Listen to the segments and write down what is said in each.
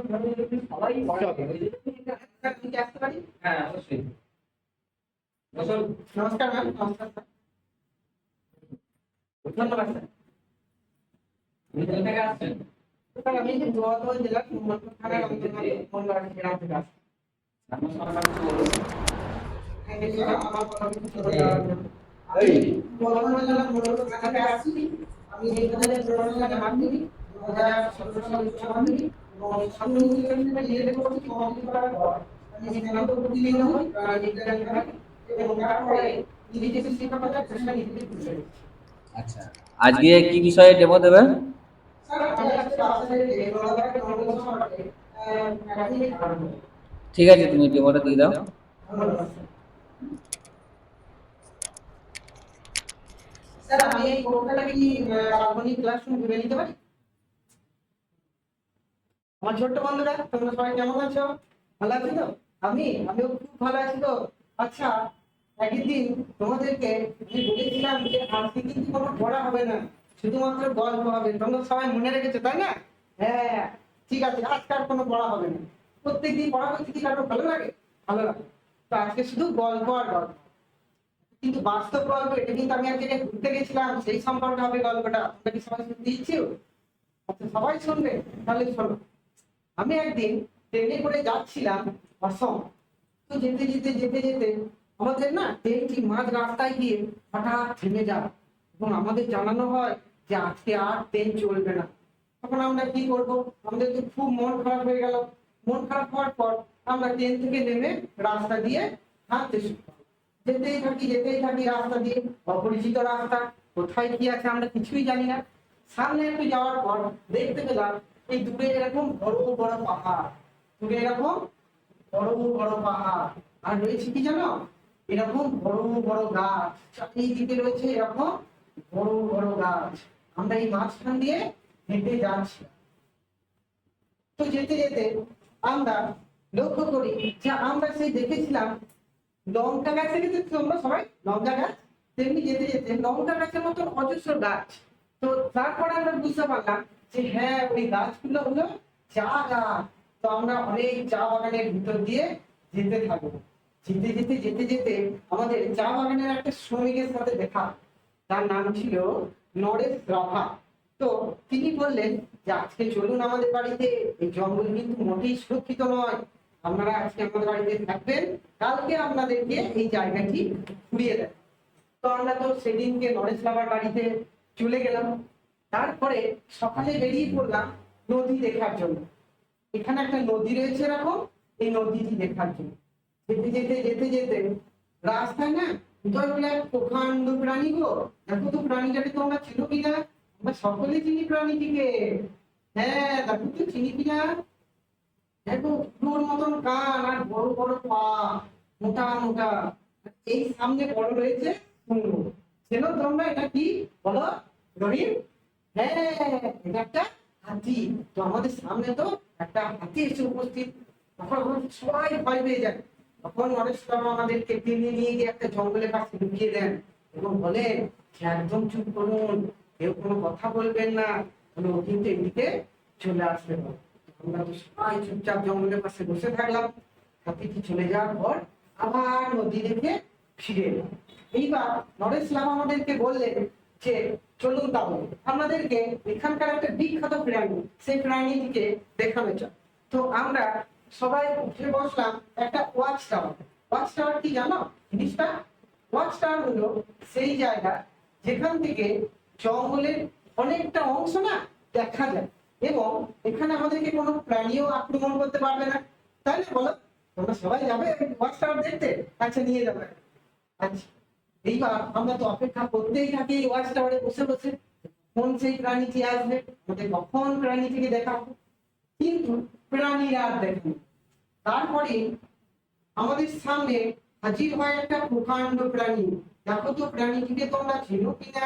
সবাই আসতে পারি? হ্যাঁ অবশ্যই। নমস্কার ম্যাম। নমস্কার স্যার। ধন্যবাদ স্যার। থেকে আসছেন? স্যার আমি জোয়ারদাস জেলার মোহাম্মদপুর থানার অন্তর্গত মন্ডল গ্রাম থেকে আসছি। আমার কথা কিছু ছোট আমি বর্ধমান জেলার মোহাম্মদপুর থানা থেকে আসছি। আমি 2014 সালে মাধ্যমিক, 2017 সালে উচ্চ মাধ্যমিক এবং সামনে নিজেদের করছি কমপ্লিট করার পর আমি স্নাতক উত্তীর্ণ হই বিজ্ঞান বিভাগে এবং তারপরে নিজেকে শিক্ষকতার চেষ্টা নিজেকে শুরু করি। আচ্ছা, আজকে কি বিষয়ে ডেমো দেবেন? স্যার আমি আজকে আপনাদের এই বলাবাকে নলেজ সম্পর্কে প্রাথমিক ধারণা। ঠিক আছে, তুমি ডেমোটা দিয়ে দাও। ধন্যবাদ স্যার। স্যার আমি এই কোর্সটাকে কি কাল্পনিক ক্লাসরুম ভেবে নিতে পারি? আমার ছোট্ট বন্ধুরা তোমরা সবাই কেমন আছো? ভালো আছো তো? আমিও খুব ভালো আছি তো। আচ্ছা, একদিন তোমাদেরকে আমি বলেছিলাম যে আজকে কিন্তু কোনো পড়া হবে না, শুধুমাত্র গল্প হবে। তোমরা সবাই মনে রেখেছো তাই না? হ্যাঁ, ঠিক আছে, আজকে আর কোনো পড়া হবে না। প্রত্যেকদিন পড়া করতে কি কারো ভালো লাগে? ভালো লাগে। তো আজকে শুধু গল্প আর গল্প। কিন্তু বাস্তব গল্প, এটা কিন্তু আমি এক জায়গায় ঘুরতে গেছিলাম, সেই সম্পর্কে হবে গল্পটা। তোমরা কি সবাই শুনতে ইচ্ছুক? আচ্ছা, সবাই শুনবে? তাহলে শোনো। আমি একদিন ট্রেনে করে যাচ্ছিলাম অসম। তো যেতে যেতে যেতে যেতে আমাদের না ট্রেনটি মাঝ রাস্তায় গিয়ে হঠাৎ থেমে যায় এবং আমাদের জানানো হয় যে আজকে আর ট্রেন চলবে না। তখন আমরা কি করব? আমাদের তো খুব মন খারাপ হয়ে গেল। মন খারাপ হওয়ার পর আমরা ট্রেন থেকে নেমে রাস্তা দিয়ে হাঁটতে শুরু করলাম। যেতেই থাকি রাস্তা দিয়ে, অপরিচিত রাস্তা, কোথায় কি আছে আমরা কিছুই জানি না। সামনে একটু যাওয়ার পর দেখতে পেলাম এই দূরে এরকম বড় বড় পাহাড়, দূরে এরকম বড় বড় পাহাড়, আর রয়েছে কি জানো, এরকম বড় বড় গাছ, চারিদিকে রয়েছে এরকম বড় বড় গাছ। আমরা এই মাঝখান দিয়ে হেঁটে যাচ্ছি। তো যেতে যেতে আমরা লক্ষ্য করি যে আমরা সেই দেখেছিলাম লঙ্কা গাছ দেখেছো তোমরা সবাই? লঙ্কা গাছ, তেমনি যেতে যেতে লঙ্কা গাছের মতন অজস্র গাছ। তো তারপরে আমরা বুঝতে পারলাম যে হ্যাঁ, ওই গাছগুলো হলো চা গাছ। তো আমরা অনেক চা বাগানের ভিতর দিয়ে যেতে থাকবো। যেতে যেতে যেতে যেতে আমাদের চা বাগানের একটা শ্রমিকের সাথে দেখা। তার নাম ছিল নরেশ রাভা। তো তিনি বললেন যে আজকে চলুন আমাদের বাড়িতে, এই জঙ্গল কিন্তু মোটেই সুরক্ষিত নয়, আপনারা আজকে আমাদের বাড়িতে থাকবেন, কালকে আপনাদেরকে এই জায়গাটি ঘুরিয়ে দেন। তো আমরা তো সেদিনকে নরেশ বাবার বাড়িতে চলে গেলাম। তারপরে সকালে বেরিয়ে পড়লাম নদী দেখার জন্য। এখানে একটা নদী রয়েছে এরকম, এই নদীটি দেখার জন্য যেতে যেতে যেতে যেতে রাস্তায় না দুটো এক প্রকাণ্ড প্রাণী গো। দেখো তো প্রাণীটাকে তোমরা চিনো কিনা? আমরা সকলে চিনি প্রাণীটিকে। হ্যাঁ, দেখো তো চিনি কিনা। দেখো তোর মতন কান আর বড় বড় পা, মোটা মোটা। এই সামনে বড় রয়েছে শুঙ্গ। চেনো তোমরা এটা কি? বলো। রহিম? হ্যাঁ, এটা একটা হাতি। তো আমাদের সামনে তো একটা হাতি এসে উপস্থিত। তখন সবাই ভয় পেয়ে যায়। তখন নরেশ বাবা আমাদেরকে টেনে নিয়ে গিয়ে একটা জঙ্গলের কাছে ঢুকিয়ে দেন এবং বলেন যে একদম চুপ করুন, কেউ কোনো কথা বলবেন না, ও কিন্তু এদিকে চলে আসবে না। আমরা তো সবাই চুপচাপ জঙ্গলের পাশে বসে থাকলাম। হাতিটি চলে যাওয়ার পর আবার নদী দেখে ফিরে এলাম। এইবার নরেশ বাবা আমাদেরকে বললেন যে চলুন তাহলে আমাদেরকে এখানকার একটা বিখ্যাত প্রাণী, সেই প্রাণীটিকে দেখানো যায়। তো আমরা সবাই উঠে বসলাম একটা ওয়াচ টাওয়ার। ওয়াচ টাওয়ার কি জানো জিনিসটা? ওয়াচ টাওয়ার হলো সেই জায়গা যেখান থেকে জঙ্গলের অনেকটা অংশ না দেখা যায় এবং এখানে আমাদেরকে কোনো প্রাণীও আক্রমণ করতে পারবে না। তাই না বলো? তোমরা সবাই যাবে ওয়াচ টাওয়ার দেখতে? আচ্ছা, নিয়ে যাবে। আচ্ছা, এইবার আমরা তো অপেক্ষা করতেই থাকি ওয়াচ টাওয়ারে বসে বসে, কোন সেই প্রাণীটি আসবে, আমাদের কখন প্রাণীটিকে দেখাবো। কিন্তু প্রাণীরা আর দেখেনি। তারপরে আমাদের সামনে হাজির হয় একটা প্রকাণ্ড প্রাণী। দেখো তো প্রাণীটিকে তোমরা চেনো কিনা?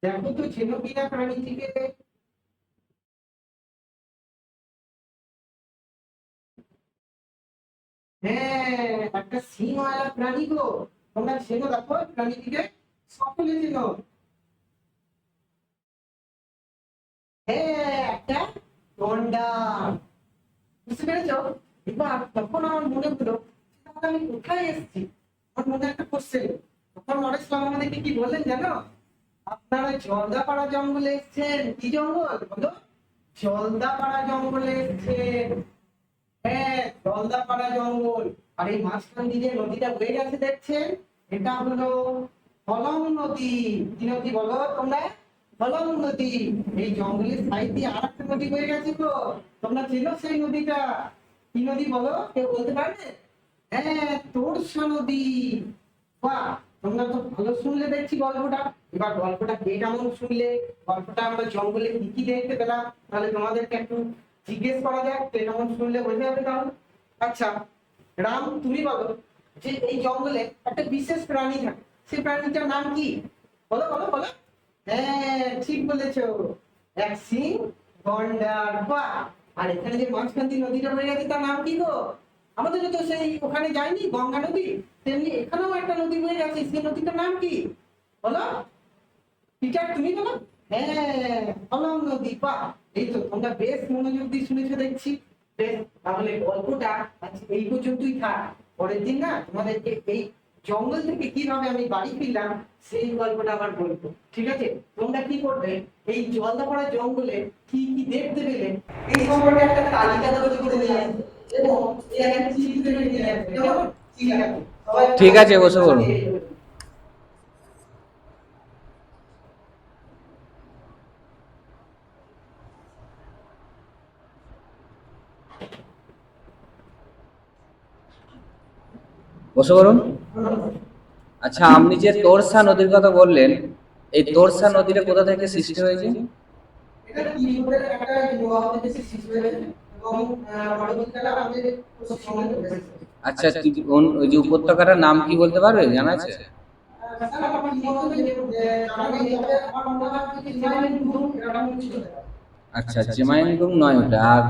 দেখো তো চেনো কিনা প্রাণীটিকে? হ্যাঁ, একটা সিংওয়ালা প্রাণী গো। তোমরা চেনো? দেখো প্রাণীটিকে সকলে চেনো। হ্যাঁ, একটা গন্ডার। বুঝতে পেরেছো? এবার তখন আমার মনে হলো তাহলে আমি কোথায় এসেছি। আমার মনে একটা কোশ্চেন। তখন নরেশ ইসলাম আমাদেরকে কি বললেন জানো? আপনারা জলদাপাড়া জঙ্গলে এসেছেন। কি জঙ্গল বলো? জলদাপাড়া জঙ্গলে এসেছেন। হ্যাঁ, জলদাপাড়া জঙ্গল। আর এই মাঝখান দিয়ে যে নদীটা বয়ে গেছে দেখছেন, এটা হলো ফলং নদী। কি নদী বলো তোমরা? ফলং নদী। এই জঙ্গলের সাইড দিয়ে আর একটা নদী বয়ে গেছে তো, তোমরা চেনো সেই নদীটা? কি নদী বলো, কেউ বলতে পারবে? হ্যাঁ, তোরসা নদী। বাহ, তোমরা তো ভালো শুনলে দেখছি গল্পটা। এবার গল্পটা কে কেমন শুনলে, গল্পটা আমরা জঙ্গলে কি কি দেখতে পেলাম, তাহলে তোমাদেরকে একটু জিজ্ঞেস করা যাক কে কেমন শুনলে বোঝা যাবে তাহলে। আচ্ছা রাম, তুমি বলো যে এই জঙ্গলে একটা বিশেষ প্রাণী থাকে, সেই প্রাণীটার নাম কি? বলো বলো বলো। হ্যাঁ, ঠিক বলেছো, এক সিং গন্ডার। বাহ, আর এখানে যে মাঝখান দিয়ে নদীটা বয়ে গেছে তার নাম কি গো? আমাদের তো সেই ওখানে যায়নি গঙ্গা নদী, তেমনি এখানেও একটা নদী বয়ে গেছে, সেই নদীটার নাম কি বলো? টিচার তুমি বলো। হ্যাঁ, ফলং নদী। বাহ, এই তো তোমরা বেশ মনোযোগ দিয়ে শুনেছো দেখছি। বেশ, তাহলে গল্পটা আজ এই পর্যন্তই থাক। পরের দিন না তোমাদেরকে এই জঙ্গল থেকে কিভাবে আমি বাড়ি ফিরলাম সেই গল্পটা আবার বলবো, ঠিক আছে? তোমরা কি করবে, এই জলদাপাড়া জঙ্গলে কি কি দেখতে পেলে এই সম্পর্কে একটা তালিকা তৈরি করে নিয়ে আসবে এবং এর একটা চিঠি তৈরি করে নিয়ে আসবে, কেমন? ঠিক আছে, সবাই ঠিক আছে, বসে পড়ো। বসে পড়ুন। আচ্ছা, আপনি যে তোরসা নদীর কথা বললেন, এই তোরসা নদীটা কোথা থেকে সৃষ্টি হয়েছে? এটা তিব্বতের একটা হিমবাহ থেকে সৃষ্টি হয়েছে এবং পরবর্তীকালে আমাদের পশ্চিমবঙ্গে হয়েছে। আচ্ছা, ওই যে উপত্যকাটার নাম কি বলতে পারবে, জানা আছে? স্যার আমার কি মনে হয় যে জানা নেই, তবে আমার মনে হয় যে চিমাইনগুম এরকম কিছু হতে পারে। আচ্ছা, চিমাইনগুম নয় ওটা। আর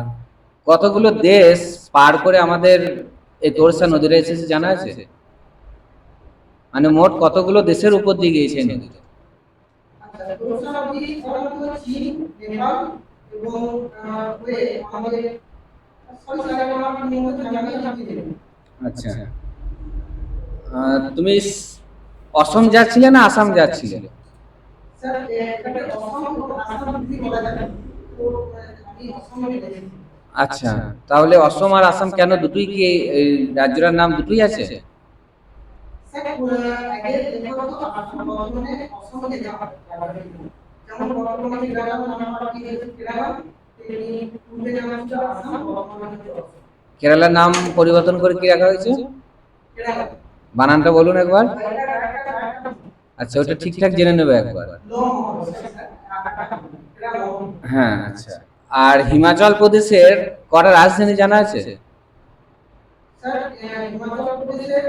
কতগুলো দেশ পার করে আমাদের এই তোরসা নদীটা এসেছে জানা আছে? মানে মোট কতগুলো দেশের উপর দিয়ে গিয়েছে এই নদীটা? আচ্ছা, তোরসা নদী সাধারণত চীন, নেপাল এবং হয়ে আমাদের সরি স্যার আমার কি মনে হয় জানি না। আচ্ছা, তুমি অসম যাচ্ছিলে না আসাম যাচ্ছিলে? স্যার এটা অসম এবং আসাম দুই বলা যায়, তো আমি অসমে গেছি। আচ্ছা, তাহলে অসম আর আসাম কেন, দুটোই কি এই রাজ্যটার নাম দুটোই আছে? স্যার আগে দেখা হতো আসাম বর্তমানে অসমে যেতে হবে, যেমন বর্তমানে কেরালা নাম পাল্টে গেছে কেরালা, তেমনি পূর্বে নাম ছিল আসাম, বর্তমানে হচ্ছে অসম। কেরালার নাম পরিবর্তন করে কি রাখা হয়েছে? কেরালা। বানানটা বলুন একবার। এটা আচ্ছা, ওটা ঠিকঠাক জেনে নেবে একবার। লং স্যার, এটা লং। হ্যাঁ, আচ্ছা। আর হিমাচল প্রদেশের কটা রাজধানী জানা আছে? স্যার হিমাচল প্রদেশের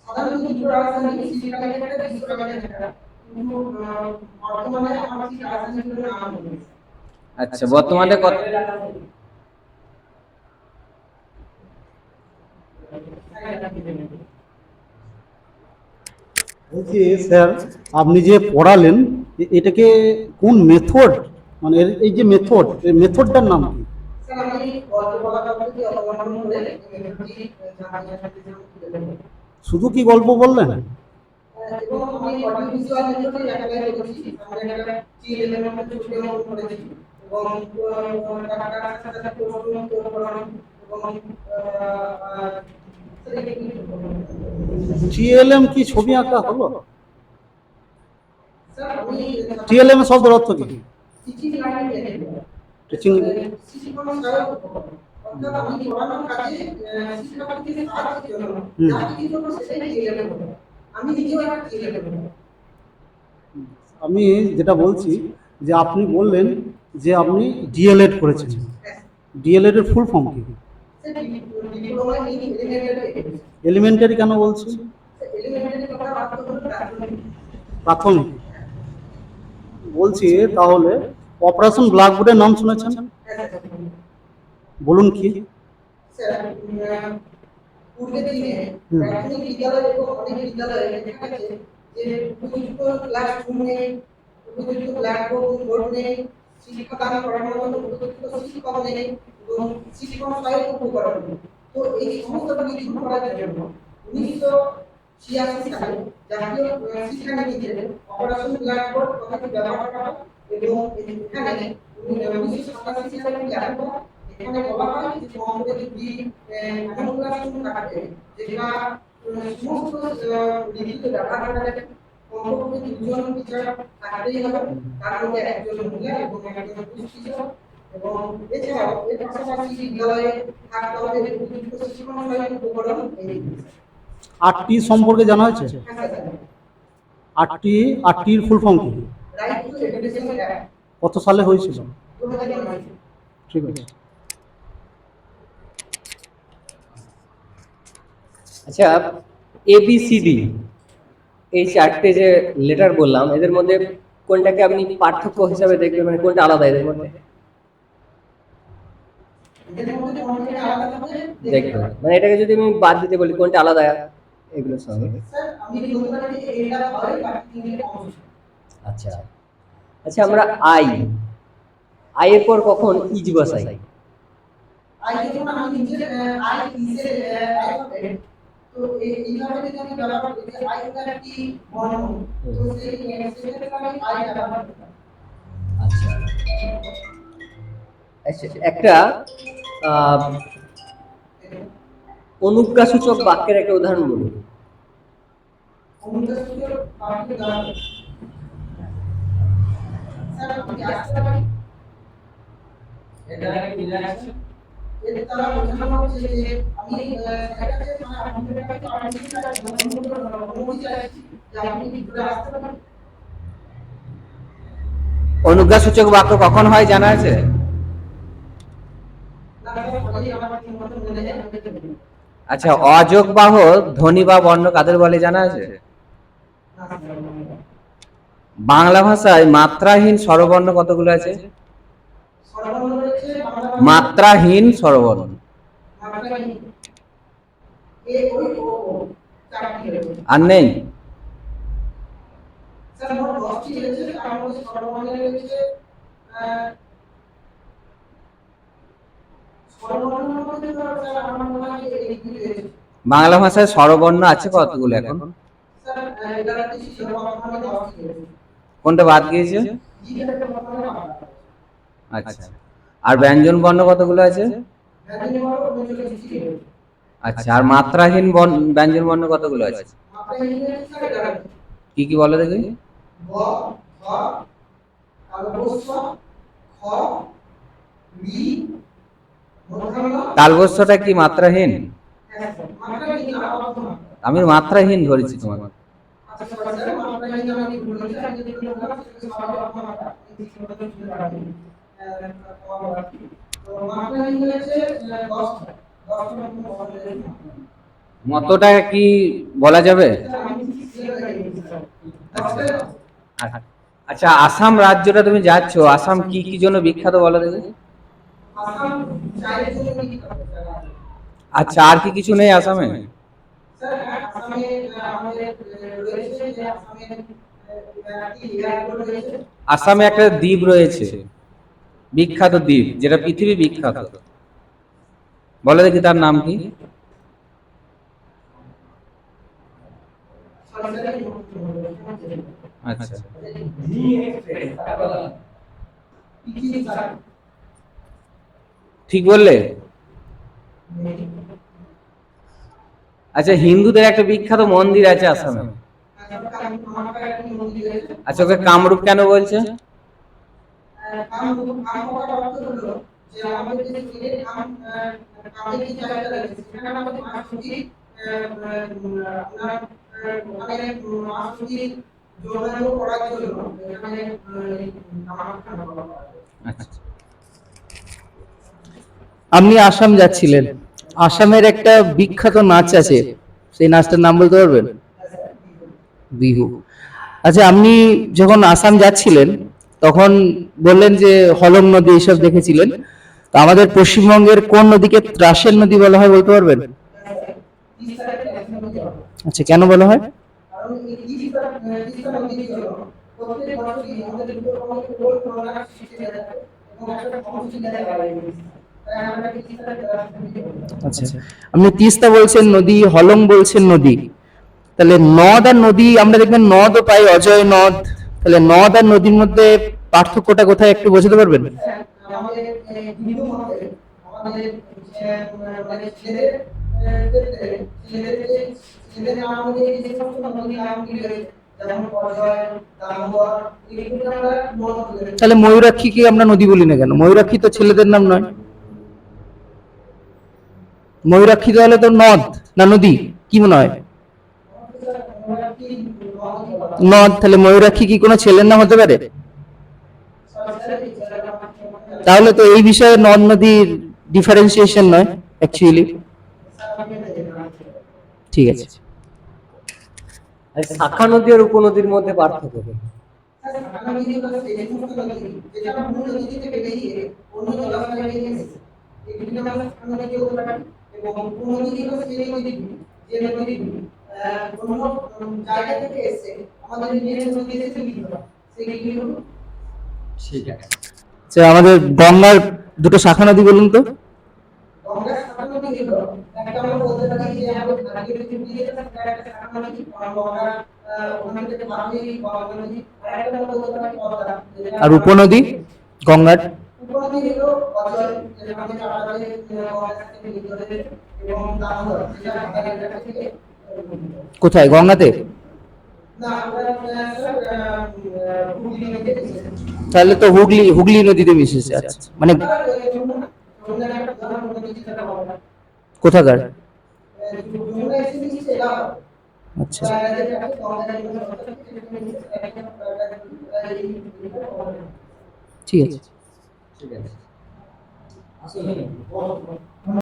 সাধারণত দুটো রাজধানী, শীতকালে একটা, গ্রীষ্মকালে একটা, কিন্তু বর্তমানে আমার সেই রাজধানীগুলোর নাম নেই। আচ্ছা, বর্তমানে কত? বলছি স্যার, আপনি যে পড়ালেন এটাকে কোন মেথড, মানে এই যে মেথড, এই মেথডটার নাম কি? স্যার আমি গল্প বলা পদ্ধতি অবলম্বন করে মেথডটি জানাই। শুধু কি গল্প বললেন? এবং আমি অডিও ভিজুয়াল মেথডে অ্যাপ্লাই করেছি। আমরা একটা টিএলএম এর মধ্যে ছোট অঙ্কন করেছি এবং টাকার সাথে সাথে প্রশ্ন উত্তর করানো এবং টিএলএম কি ছবি আঁকা হলো? স্যার আমি টিএলএম এর শব্দের অর্থ কি? টিচিং লাইন লিখেছি। টিচিং। শিক্ষণ সহায়ক উপকরণ। অর্থাৎ আমি পড়ানোর কাজে শিক্ষার্থীদের সাহায্যের জন্য যা কিছু করবো সেটাই টিএলএম হবে। আমি নিজেও একটা টিএলএম হবে। আমি যেটা বলছি যে আপনি বললেন যে আপনি ডিএলএড করেছেন, ডিএলএড এর ফুল ফর্ম কি? Diploma in elementary. এলিমেন্টারি কেন বলছি? এলিমেন্টারি কথা বাদ করতে প্রাথমিক। প্রাথমিক বলছি, তাহলে অপারেশন ব্ল্যাকবোর্ডের নাম শুনেছেন? বলুন কি? স্যার পূর্বের দিনে প্রাথমিক বিদ্যালয় এবং অনেক বিদ্যালয়ে দেখা গেছে যে উপযুক্ত ক্লাসরুম নেই, উপযুক্ত ব্ল্যাকবোর্ড নেই, শিক্ষাদান করানোর জন্য উপযুক্ত শিক্ষক নেই এবং শিক্ষক সহায়ক উপকরণ নেই। তো এই সমস্ত কিছু দূর করার জন্য 1986 সালে জাতীয় শিক্ষানীতিতে অপারেশন ব্ল্যাকবোর্ড কথাটি ব্যবহার করা হয় এবং এখানে 1987 সালে লেখা এখানে বলা হয় যে কমপ্লিট বি এমন ক্লাসরুম থাকবে যেটা সমস্ত ঋতুতে ব্যবহার করা যাবে। কমপক্ষে দুজন টিচার থাকতেই হবে, তার মধ্যে একজন মহিলা এবং একজন পুরুষ টিচার। এবং এছাড়াও এর পাশাপাশি বিদ্যালয়ে থাকতে হবে উপযুক্ত শিক্ষণ সহায়ক উপকরণ। এই 8টি সম্পর্কে জানা হয়েছে? আটটির ফুল ফর্ম কি? রাইট টু এডুকেশন অ্যাক্ট কত সালে হয়েছিল? 2009। ঠিক আছে। আচ্ছা, ABCD এই চারটে যে লেটার বললাম, এদের মধ্যে কোনটাকে আপনি পার্থক্য হিসাবে দেখবেন, মানে কোনটা আলাদা এদের মধ্যে এদের মধ্যে কোনটা আলাদা হবে দেখবেন? মানে এটাকে যদি আমি বাদ দিতে বলি কোনটা আলাদা এগুলোর সঙ্গে? স্যার আমি বলতে পারি যে এটা হয় বাকি তিনটে অংশ। আচ্ছা আচ্ছা, আমরা আই এর পর কখন ইজ বসাই? আই যখন আমি নিজে আই ইসের অ্যালফাবেট, তো এইভাবে যদি আমি ব্যবহার করি আই হলো একটি বর্ণ, তো সেই সেক্ষেত্রে আমি আই ব্যবহার করি। আচ্ছা আচ্ছা, একটা অনুজ্ঞাসূচক বাক্যের একটা উদাহরণ বলুন। অনুদাসূচক বাক্য দ্বারা স্যার আমি আসতে পারি এটা কি আছে? এর দ্বারা বোঝানো হচ্ছে যে আমি এটা যে আপনাদের কাছে আর্টিকেল অনুমতি চাইছি যে আপনি ঘুরে আসতে পারেন। অনুজ্ঞাসূচক বাক্য কখন হয় জানা আছে? না স্যার পরে আমার ঠিক মতো মনে নেই, আমি বলতে পারি। আচ্ছা, অযোগবাহ ধ্বনি বা বর্ণ কাদের বলে জানা আছে? না স্যার বাংলা ভাষায় মাত্রাহীন স্বরবর্ণ কতগুলো আছে? সর্বর্ণ রয়েছে মাত্রাহীন স্বরবর্ণ মাত্রাহীন এ ওই ও ও চারটি রয়েছে। আর নেই? স্যার মোট 10টি রয়েছে, তার মধ্যে সর্বর্ণে রয়েছে সর্বর্ণের মধ্যে স্যার আমার মনে হয় যে এইগুলি রয়েছে। বাংলা ভাষায় স্বরবর্ণ আছে কতগুলো এখন? স্যার এটার কিছু সর্বর্ণে 10টি রয়েছে। কোনটা বাদ গিয়েছে? জিটাকে বর্ণনা করা হয়। আচ্ছা, আর ব্যঞ্জন বর্ণ কতগুলো আছে? ব্যঞ্জন বর্ণ 39টি রয়েছে। আচ্ছা, আর মাত্রাহীন ব্যঞ্জন বর্ণ কতগুলো আছে? মাত্রাহীন রয়েছে স্যার 11টি। কি কি বলো দেখি? ব, ধ, তালবস্য, খ, রি, মূর্ধন্য। তালবস্যটা কি মাত্রাহীন? হ্যাঁ স্যার, মাত্রাহীন না, অর্থ মাত্রা। আমি মাত্রাহীন ধরেছি তোমাকে। আচ্ছা স্যার, মাত্রাহীন আমি ভুল বলেছি, আমি যেগুলো বললাম সেগুলো সব অর্থ মাত্রা। এই ঠিকমতো শুনতে পারিনি। তো মাত্রাহীন হয়েছে 10টা। 10টা মতো বলা যায় না। মতটা কি বলা যাবে? স্যার আমি সিরিয়াল লাগিয়েছি স্যার। 10টা। আচ্ছা, আসাম রাজ্যটা তুমি যাচ্ছ, আসাম কি কি জন্য বিখ্যাত বলো দেখি? আসাম চায়ের জন্য বিখ্যাত স্যার। আচ্ছা, আর কি কিছু নেই আসামে? স্যার আসামে আমাদের রয়েছে যে আসামে একটি এয়ারপোর্ট রয়েছে। আসামে একটা দ্বীপ রয়েছে, বিখ্যাত দ্বীপ, যেটা পৃথিবী বিখ্যাত। বলো দেখি তার নাম কি? সরকারি আচ্ছা, পিকিং স্যার। ঠিক বললে? আচ্ছা, হিন্দুদের একটা বিখ্যাত মন্দির আছে আসামে। আমার একটি মন্দির রয়েছে। আচ্ছা, ওকে কামরূপ কেন বলছে? কামকার অর্থ হলো যে আমাদের যে শরীরে কামের যে জায়গাটা রয়েছে সেখানে আমাদের মাসুদি আপনার ওখানে মাসুদি জোরালো করার জন্য এখানে কামাখ্যা বলা হয়। আচ্ছা, আপনি আসাম যাচ্ছিলেন, আসামের একটা বিখ্যাত নাচ আছে, সেই নাচটার নাম বলতে পারবেন? বিহু। আচ্ছা, আপনি যখন আসাম যাচ্ছিলেন তখন বললেন যে হলং নদী এইসব দেখেছিলেন, তো আমাদের পশ্চিমবঙ্গের কোন নদীকে ত্রাসের নদী বলা হয় বলতে পারবেন? তিস্তাকে ন্যাশনাল নদী বলা হয়। আচ্ছা, কেন বলা হয়? কারণ এই তিস্তা নদীটি হলো প্রত্যেক বছরই আমাদের দুটো আমাদের গোল প্রোগ্রাম শিখে দেওয়া যায় এবং একটা কমিটি দেওয়া হয়। তাই আমরা কিছুটা আচ্ছা, আপনি তিস্তা বলছেন নদী, হলং বলছেন নদী, তাহলে নদ আর নদী আমরা দেখবেন নদও পাই, অজয় নদ, তাহলে নদ আর নদীর মধ্যে পার্থক্যটা কোথায় একটু বোঝাতে পারবেন? আমাদের হিন্দু মতে আমাদের মানে ছেলেদের ক্ষেত্রে ছেলেদের আমাদের যে সমস্ত নদী নামগুলি রয়েছে যেমন অজয়, দামোদর, এগুলো আমরা নদ বলে থাকি। তাহলে ময়ূরাক্ষীকে আমরা নদী বলি না কেন? ময়ূরাক্ষী তো ছেলেদের নাম নয়। ময়ূরাক্ষী তাহলে তো নদ না নদী, কি মনে হয়? নদ, তাহলে ময়ূরাক্ষী কি কোনো ছেলের নাম হতে পারে? তাহলে তো এই বিষয়ে নদ নদীর ডিফারেন্সিয়েশন নয় অ্যাকচুয়ালি। ঠিক আছে। আর শাখা নদী আর উপনদীর মধ্যে পার্থক্য কি? যেটা মূল নদী থেকে বেরিয়ে অন্য জলাশয়ে বেরিয়ে এসেছে এগুলিকে আমরা শাখা নদী বলতে পারি এবং উপনদী হলো সেই নদীগুলি যে নদীগুলি অন্য জায়গা থেকে এসে আমাদের নিজের নদীতে মিলিত হয় সেগুলি হলো ঠিক আছে। আচ্ছা, আমাদের গঙ্গার দুটো শাখা নদী বলুন তো। গঙ্গার শাখা নদী হলো একটা আমরা বলতে পারি যে আমাদের ভাগীরথী নদী যেটা সেটা একটা শাখা নদী গঙ্গা ওখান থেকে বাকি গঙ্গা নদী আর একটা আমরা বলতে পারি পদ্মা আর উপনদী গঙ্গার উপনদী হলো অজয় যেটা আমাদের আমাদের গঙ্গা থেকে মিলিত হয়েছে এবং দামোদর যেটা আমাদের এলাকা থেকে কোথায়? গঙ্গাতে? না আমরা হুগলি নদীতে এসেছে তাহলে তো হুগলি হুগলি নদীতে মিশেছে। আচ্ছা, মানে যমুনা একটা প্রধান নদী যেটা বলা কোথাকার? যমুনা এসে মিশছে এটা আচ্ছা, ঠিক আছে। ঠিক আছে। আসলে